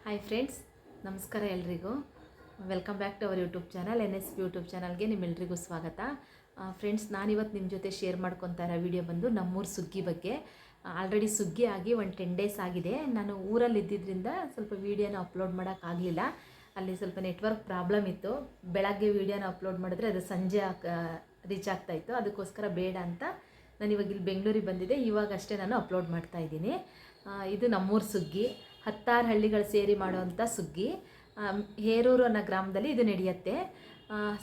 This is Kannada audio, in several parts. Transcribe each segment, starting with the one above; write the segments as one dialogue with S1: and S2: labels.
S1: ಹಾಯ್ ಫ್ರೆಂಡ್ಸ್, ನಮಸ್ಕಾರ ಎಲ್ರಿಗೂ. Welcome back to our YouTube channel NSP YouTube ಚಾನಲ್ಗೆ ನಿಮ್ಮೆಲ್ರಿಗೂ ಸ್ವಾಗತ. ಫ್ರೆಂಡ್ಸ್, ನಾನಿವತ್ತು ನಿಮ್ಮ ಜೊತೆ ಶೇರ್ ಮಾಡ್ಕೊತಾ ಇರೋ ವಿಡಿಯೋ ಬಂದು ನಮ್ಮೂರು ಸುಗ್ಗಿ ಬಗ್ಗೆ. ಆಲ್ರೆಡಿ ಸುಗ್ಗಿ ಆಗಿ 10 ಡೇಸ್ ಆಗಿದೆ. ನಾನು ಊರಲ್ಲಿ ಇದ್ದಿದ್ದರಿಂದ ಸ್ವಲ್ಪ ವೀಡಿಯೋನ ಅಪ್ಲೋಡ್ ಮಾಡೋಕ್ಕಾಗಲಿಲ್ಲ. ಅಲ್ಲಿ ಸ್ವಲ್ಪ ನೆಟ್ವರ್ಕ್ ಪ್ರಾಬ್ಲಮ್ ಇತ್ತು. ಬೆಳಗ್ಗೆ ವೀಡಿಯೋನ ಅಪ್ಲೋಡ್ ಮಾಡಿದ್ರೆ ಅದು ಸಂಜೆ ರೀಚ್ ಆಗ್ತಾಯಿತ್ತು. ಅದಕ್ಕೋಸ್ಕರ ಬೇಡ ಅಂತ ನಾನು ಇವಾಗ ಇಲ್ಲಿ ಬೆಂಗಳೂರಿಗೆ ಬಂದಿದ್ದೆ. ಇವಾಗಷ್ಟೇ ನಾನು ಅಪ್ಲೋಡ್ ಮಾಡ್ತಾಯಿದ್ದೀನಿ. ಇದು ನಮ್ಮೂರು ಸುಗ್ಗಿ. 16 ಹಳ್ಳಿಗಳು ಸೇರಿ ಮಾಡುವಂಥ ಸುಗ್ಗಿ. ಹೇರೂರು ಅನ್ನೋ ಗ್ರಾಮದಲ್ಲಿ ಇದು ನಡೆಯುತ್ತೆ.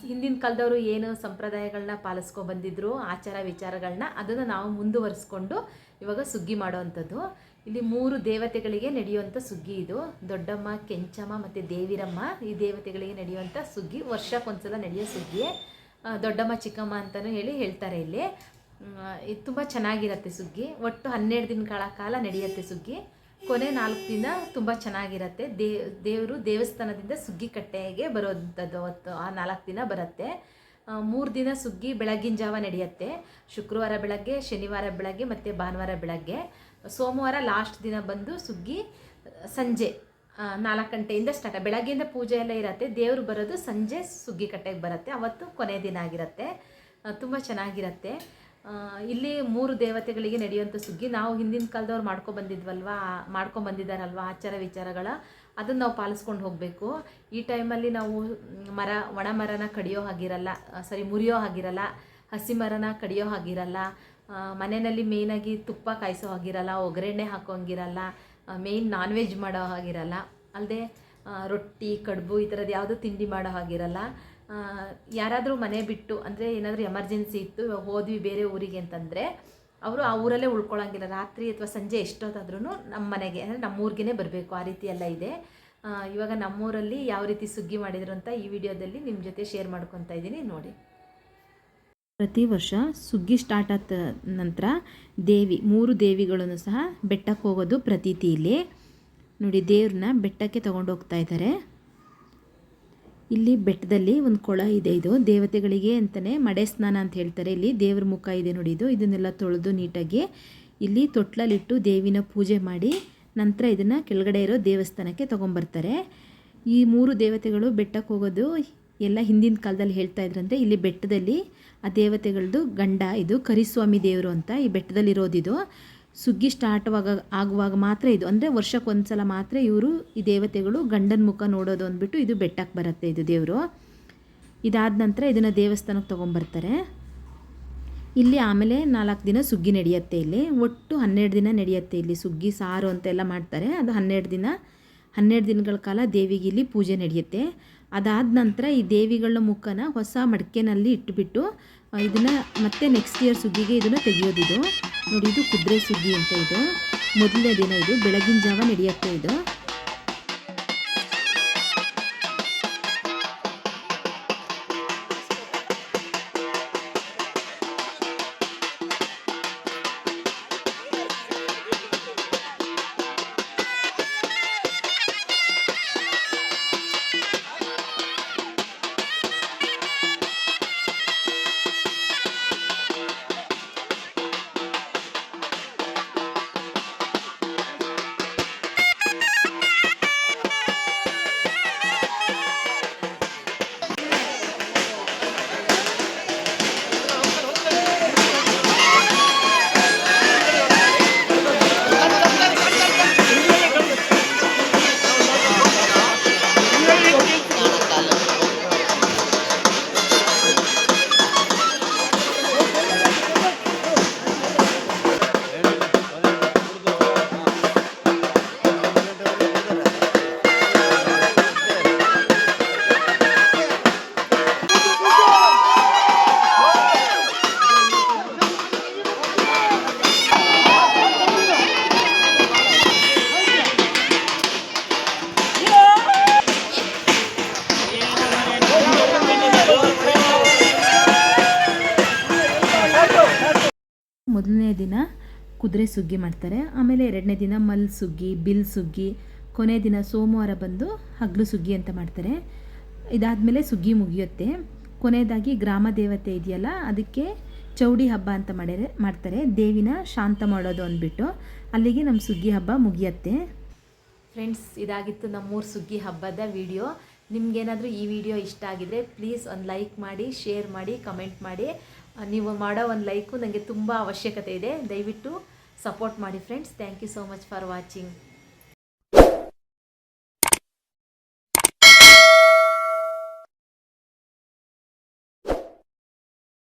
S1: ಹಿಂದಿನ ಕಾಲದವರು ಏನು ಸಂಪ್ರದಾಯಗಳನ್ನ ಪಾಲಿಸ್ಕೊಂಡು ಬಂದಿದ್ರು, ಆಚಾರ ವಿಚಾರಗಳನ್ನ, ಅದನ್ನು ನಾವು ಮುಂದುವರಿಸ್ಕೊಂಡು ಇವಾಗ ಸುಗ್ಗಿ ಮಾಡೋವಂಥದ್ದು. ಇಲ್ಲಿ 3 ದೇವತೆಗಳಿಗೆ ನಡೆಯುವಂಥ ಸುಗ್ಗಿ ಇದು. ದೊಡ್ಡಮ್ಮ, ಕೆಂಚಮ್ಮ ಮತ್ತು ದೇವಿರಮ್ಮ, ಈ ದೇವತೆಗಳಿಗೆ ನಡೆಯುವಂಥ ಸುಗ್ಗಿ. ವರ್ಷಕ್ಕೊಂದ್ಸಲ ನಡೆಯೋ ಸುಗ್ಗಿ. ದೊಡ್ಡಮ್ಮ ಚಿಕ್ಕಮ್ಮ ಅಂತಲೂ ಹೇಳ್ತಾರೆ ಇಲ್ಲಿ. ಇದು ತುಂಬ ಚೆನ್ನಾಗಿರುತ್ತೆ ಸುಗ್ಗಿ. ಒಟ್ಟು 12 ದಿನಗಳ ಕಾಲ ನಡೆಯುತ್ತೆ ಸುಗ್ಗಿ. ಕೊನೆ 4 ದಿನ ತುಂಬ ಚೆನ್ನಾಗಿರುತ್ತೆ. ದೇವರು ದೇವಸ್ಥಾನದಿಂದ ಸುಗ್ಗಿ ಕಟ್ಟೆಗೆ ಬರೋವಂಥದ್ದು. ಅವತ್ತು ಆ 4 ದಿನ ಬರುತ್ತೆ. 3 ದಿನ ಸುಗ್ಗಿ ಬೆಳಗಿನ ಜಾವ ನಡೆಯುತ್ತೆ. ಶುಕ್ರವಾರ ಬೆಳಗ್ಗೆ, ಶನಿವಾರ ಬೆಳಗ್ಗೆ ಮತ್ತು ಭಾನುವಾರ ಬೆಳಗ್ಗೆ. ಸೋಮವಾರ ಲಾಸ್ಟ್ ದಿನ ಬಂದು ಸುಗ್ಗಿ ಸಂಜೆ 4 ಗಂಟೆಯಿಂದ ಸ್ಟಾರ್ಟ್. ಬೆಳಗ್ಗೆಯಿಂದ ಪೂಜೆ ಎಲ್ಲ ಇರುತ್ತೆ. ದೇವರು ಬರೋದು ಸಂಜೆ ಸುಗ್ಗಿ ಕಟ್ಟೆಗೆ ಬರುತ್ತೆ. ಅವತ್ತು ಕೊನೆ ದಿನ ಆಗಿರುತ್ತೆ. ತುಂಬ ಚೆನ್ನಾಗಿರುತ್ತೆ. ಇಲ್ಲಿ 3 ದೇವತೆಗಳಿಗೆ ನಡೆಯುವಂಥ ಸುಗ್ಗಿ. ನಾವು ಹಿಂದಿನ ಕಾಲದವ್ರು ಮಾಡ್ಕೊಂಬಂದಿದ್ದಾರಲ್ವ ಆಚಾರ ವಿಚಾರಗಳ, ಅದನ್ನು ನಾವು ಪಾಲಿಸ್ಕೊಂಡು ಹೋಗಬೇಕು. ಈ ಟೈಮಲ್ಲಿ ನಾವು ಒಣ ಮರನ ಕಡಿಯೋ ಹಾಗಿರಲ್ಲ, ಮುರಿಯೋ ಹಾಗಿರಲ್ಲ, ಹಸಿ ಮರನ ಕಡಿಯೋ ಹಾಗಿರಲ್ಲ, ಮನೆಯಲ್ಲಿ ಮೇಯ್ನಾಗಿ ತುಪ್ಪ ಕಾಯಿಸೋ ಹಾಗಿರಲ್ಲ, ಒಗ್ಗರಣೆ ಹಾಕೋಂಗಿರಲ್ಲ, ಮೇಯ್ನ್ ನಾನ್ ವೆಜ್ ಮಾಡೋ ಹಾಗಿರಲ್ಲ, ಅಲ್ಲದೆ ರೊಟ್ಟಿ ಕಡುಬು ಈ ಥರದ್ದು ಯಾವುದೂ ತಿಂಡಿ ಮಾಡೋ ಹಾಗಿರಲ್ಲ. ಯಾರಾದರೂ ಮನೆ ಬಿಟ್ಟು, ಅಂದರೆ ಏನಾದರೂ ಎಮರ್ಜೆನ್ಸಿ ಇತ್ತು, ಹೋದ್ವಿ ಬೇರೆ ಊರಿಗೆ ಅಂತಂದರೆ ಅವರು ಆ ಊರಲ್ಲೇ ಉಳ್ಕೊಳ್ಳೋಂಗಿಲ್ಲ. ರಾತ್ರಿ ಅಥವಾ ಸಂಜೆ ಎಷ್ಟೊತ್ತಾದ್ರೂ ನಮ್ಮ ಮನೆಗೆ, ಅಂದರೆ ನಮ್ಮೂರಿಗೇ ಬರಬೇಕು. ಆ ರೀತಿ ಎಲ್ಲ ಇದೆ. ಇವಾಗ ನಮ್ಮೂರಲ್ಲಿ ಯಾವ ರೀತಿ ಸುಗ್ಗಿ ಮಾಡಿದ್ರು ಅಂತ ಈ ವಿಡಿಯೋದಲ್ಲಿ ನಿಮ್ಮ ಜೊತೆ ಶೇರ್ ಮಾಡ್ಕೊತಾ ಇದ್ದೀನಿ, ನೋಡಿ. ಪ್ರತಿ ವರ್ಷ ಸುಗ್ಗಿ ಸ್ಟಾರ್ಟ್ ಆದ ನಂತರ 3 ದೇವಿಗಳನ್ನು ಸಹ ಬೆಟ್ಟಕ್ಕೆ ಹೋಗೋದು ಪ್ರತೀತಿ ಇಲ್ಲಿ. ನೋಡಿ, ದೇವ್ರನ್ನ ಬೆಟ್ಟಕ್ಕೆ ತೊಗೊಂಡು ಹೋಗ್ತಾ ಇದ್ದಾರೆ. ಇಲ್ಲಿ ಬೆಟ್ಟದಲ್ಲಿ ಒಂದು ಕೊಳ ಇದೆ. ಇದು ದೇವತೆಗಳಿಗೆ ಅಂತಲೇ ಮಡೆ ಸ್ನಾನ ಅಂತ ಹೇಳ್ತಾರೆ. ಇಲ್ಲಿ ದೇವ್ರ ಮುಖ ಇದೆ ನೋಡಿ. ಇದನ್ನೆಲ್ಲ ತೊಳೆದು ನೀಟಾಗಿ ಇಲ್ಲಿ ತೊಟ್ಲಲ್ಲಿಟ್ಟು ದೇವಿನ ಪೂಜೆ ಮಾಡಿ ನಂತರ ಇದನ್ನು ಕೆಳಗಡೆ ಇರೋ ದೇವಸ್ಥಾನಕ್ಕೆ ತೊಗೊಂಬರ್ತಾರೆ. ಈ 3 ದೇವತೆಗಳು ಬೆಟ್ಟಕ್ಕೆ ಹೋಗೋದು ಎಲ್ಲ ಹಿಂದಿನ ಕಾಲದಲ್ಲಿ ಹೇಳ್ತಾ ಇದ್ರಂತೆ. ಇಲ್ಲಿ ಬೆಟ್ಟದಲ್ಲಿ ಆ ದೇವತೆಗಳದ್ದು ಗಂಡ, ಇದು ಕರಿಸ್ವಾಮಿ ದೇವರು ಅಂತ ಈ ಬೆಟ್ಟದಲ್ಲಿರೋದಿದು. ಸುಗ್ಗಿ ಸ್ಟಾರ್ಟ್ ಆಗುವಾಗ ಮಾತ್ರ ಇದು, ಅಂದರೆ ವರ್ಷಕ್ಕೊಂದ್ಸಲ ಮಾತ್ರ ಇವರು ಈ ದೇವತೆಗಳು ಗಂಡನ ಮುಖ ನೋಡೋದು ಅಂದ್ಬಿಟ್ಟು ಇದು ಬೆಟ್ಟಕ್ಕೆ ಬರುತ್ತೆ ಇದು ದೇವರು. ಇದಾದ ನಂತರ ಇದನ್ನು ದೇವಸ್ಥಾನಕ್ಕೆ ತೊಗೊಂಬರ್ತಾರೆ. ಇಲ್ಲಿ ಆಮೇಲೆ 4 ದಿನ ಸುಗ್ಗಿ ನಡೆಯುತ್ತೆ. ಇಲ್ಲಿ ಒಟ್ಟು 12 ದಿನ ನಡೆಯುತ್ತೆ. ಇಲ್ಲಿ ಸುಗ್ಗಿ ಸಾರು ಅಂತೆಲ್ಲ ಮಾಡ್ತಾರೆ. ಅದು 12 ದಿನಗಳ ಕಾಲ ದೇವಿಗೆ ಇಲ್ಲಿ ಪೂಜೆ ನಡೆಯುತ್ತೆ. ಅದಾದ ನಂತರ ಈ ದೇವಿಗಳ ಮುಖನ ಹೊಸ ಮಡಿಕೆನಲ್ಲಿ ಇಟ್ಟುಬಿಟ್ಟು ಇದನ್ನು ಮತ್ತೆ ನೆಕ್ಸ್ಟ್ ಇಯರ್ ಸುಗ್ಗಿಗೆ ಇದನ್ನು ತೆಗೆಯೋದಿದು ನೋಡಿ. ಇದು ಕುದುರೆ ಸುಗ್ಗಿ ಅಂತ. ಇದು ಮೊದಲನೇ ದಿನ. ಇದು ಬೆಳಗಿನ ಜಾವ ನಡೆಯುತ್ತೆ ಇದು. ಮೊದಲನೇ ದಿನ ಕುದುರೆ ಸುಗ್ಗಿ ಮಾಡ್ತಾರೆ. ಆಮೇಲೆ 2ನೇ ದಿನ ಮಲ್ ಸುಗ್ಗಿ, ಬಿಲ್ ಸುಗ್ಗಿ, ಕೊನೆ ದಿನ ಸೋಮವಾರ ಬಂದು ಹಗ್ಲು ಸುಗ್ಗಿ ಅಂತ ಮಾಡ್ತಾರೆ. ಇದಾದಮೇಲೆ ಸುಗ್ಗಿ ಮುಗಿಯುತ್ತೆ. ಕೊನೆಯದಾಗಿ ಗ್ರಾಮ ದೇವತೆ ಇದೆಯಲ್ಲ, ಅದಕ್ಕೆ ಚೌಡಿ ಹಬ್ಬ ಅಂತ ಮಾಡ್ತಾರೆ. ದೇವಿನ ಶಾಂತ ಮಾಡೋದು ಅಂದ್ಬಿಟ್ಟು ಅಲ್ಲಿಗೆ ನಮ್ಮ ಸುಗ್ಗಿ ಹಬ್ಬ ಮುಗಿಯುತ್ತೆ. ಫ್ರೆಂಡ್ಸ್, ಇದಾಗಿತ್ತು ನಮ್ಮೂರು ಸುಗ್ಗಿ ಹಬ್ಬದ ವಿಡಿಯೋ. ನಿಮ್ಗೇನಾದರೂ ಈ ವಿಡಿಯೋ ಇಷ್ಟ ಆಗಿದರೆ ಪ್ಲೀಸ್ ಒಂದು ಲೈಕ್ ಮಾಡಿ, ಶೇರ್ ಮಾಡಿ, ಕಮೆಂಟ್ ಮಾಡಿ. ನೀವು ಮಾಡೋ ಒಂದು ಲೈಕು ನನಗೆ ತುಂಬ ಅವಶ್ಯಕತೆ ಇದೆ. ದಯವಿಟ್ಟು ಸಪೋರ್ಟ್ ಮಾಡಿ friends. Thank you so much for watching.